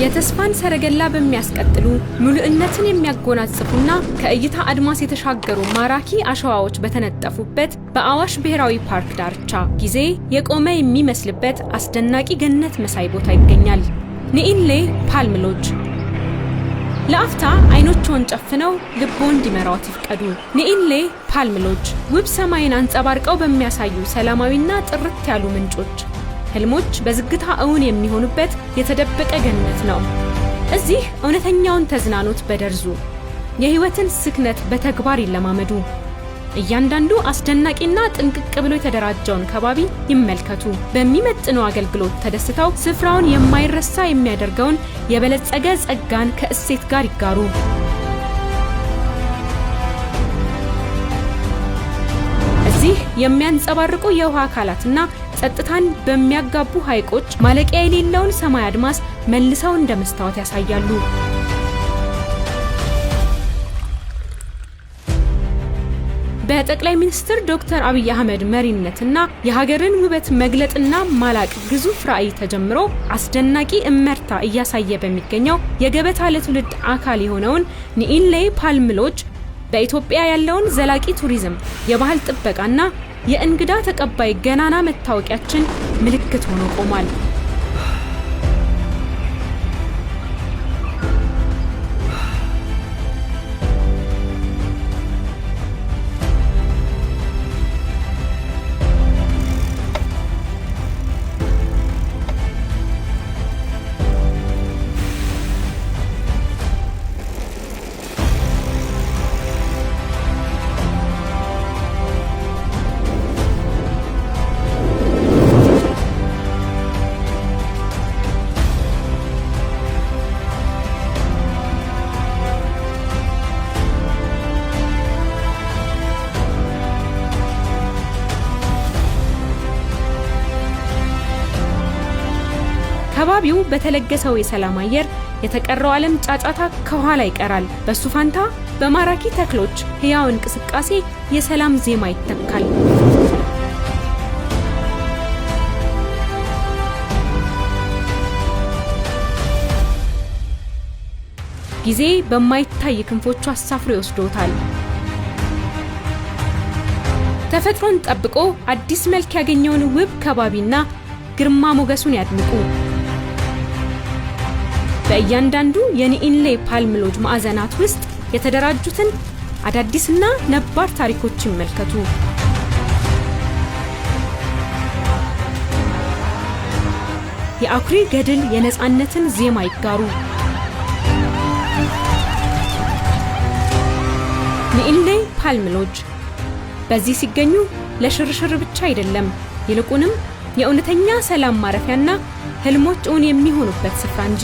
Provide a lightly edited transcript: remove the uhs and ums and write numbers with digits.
የተስፋን ሰረገላ በሚያስቀጥሉ ሙሉእነትን የሚያጎናጽፉና ከእይታ አድማስ የተሻገሩ ማራኪ አሸዋዎች በተነጠፉበት በአዋሽ ብሔራዊ ፓርክ ዳርቻ ጊዜ የቆመ የሚመስልበት አስደናቂ ገነት መሳይ ቦታ ይገኛል። ኒኢንሌ ፓልም ሎጅ። ለአፍታ አይኖችን ጨፍነው ልቦን እንዲመራዎት ይፍቀዱ። ኒኢንሌ ፓልም ሎጅ ውብ ሰማይን አንጸባርቀው በሚያሳዩ ሰላማዊና ጥርት ያሉ ምንጮች ህልሞች በዝግታ እውን የሚሆኑበት የተደበቀ ገነት ነው። እዚህ እውነተኛውን ተዝናኖት በደርዙ የህይወትን ስክነት በተግባር ይለማመዱ። እያንዳንዱ አስደናቂና ጥንቅቅ ብሎ የተደራጀውን ከባቢ ይመልከቱ። በሚመጥነው አገልግሎት ተደስተው ስፍራውን የማይረሳ የሚያደርገውን የበለጸገ ጸጋን ከእሴት ጋር ይጋሩ። እዚህ የሚያንጸባርቁ የውሃ አካላትና ጸጥታን በሚያጋቡ ሐይቆች ማለቂያ የሌለውን ሰማይ አድማስ መልሰው እንደ መስታወት ያሳያሉ። በጠቅላይ ሚኒስትር ዶክተር አብይ አህመድ መሪነትና የሀገርን ውበት መግለጥና ማላቅ ግዙፍ ራዕይ ተጀምሮ አስደናቂ እመርታ እያሳየ በሚገኘው የገበታ ለትውልድ አካል የሆነውን ኒኢንሌ ፓልም ሎጅ በኢትዮጵያ ያለውን ዘላቂ ቱሪዝም፣ የባህል ጥበቃና የእንግዳ ተቀባይ ገናና መታወቂያችን ምልክት ሆኖ ቆሟል። ከባቢው በተለገሰው የሰላም አየር የተቀረው ዓለም ጫጫታ ከኋላ ይቀራል። በሱ ፋንታ በማራኪ ተክሎች ህያው እንቅስቃሴ የሰላም ዜማ ይተካል። ጊዜ በማይታይ ክንፎቹ አሳፍሮ ይወስዶታል። ተፈጥሮን ጠብቆ አዲስ መልክ ያገኘውን ውብ ከባቢና ግርማ ሞገሱን ያድንቁ። በእያንዳንዱ የኒኢንሌ ፓልም ሎጅ ማዕዘናት ውስጥ የተደራጁትን አዳዲስና ነባር ታሪኮች ይመልከቱ። የአኩሪ ገድል የነጻነትን ዜማ ይጋሩ። ኒኢንሌ ፓልም ሎጅ በዚህ ሲገኙ ለሽርሽር ብቻ አይደለም፣ ይልቁንም የእውነተኛ ሰላም ማረፊያና ህልሞች እውን የሚሆኑበት ስፍራ እንጂ።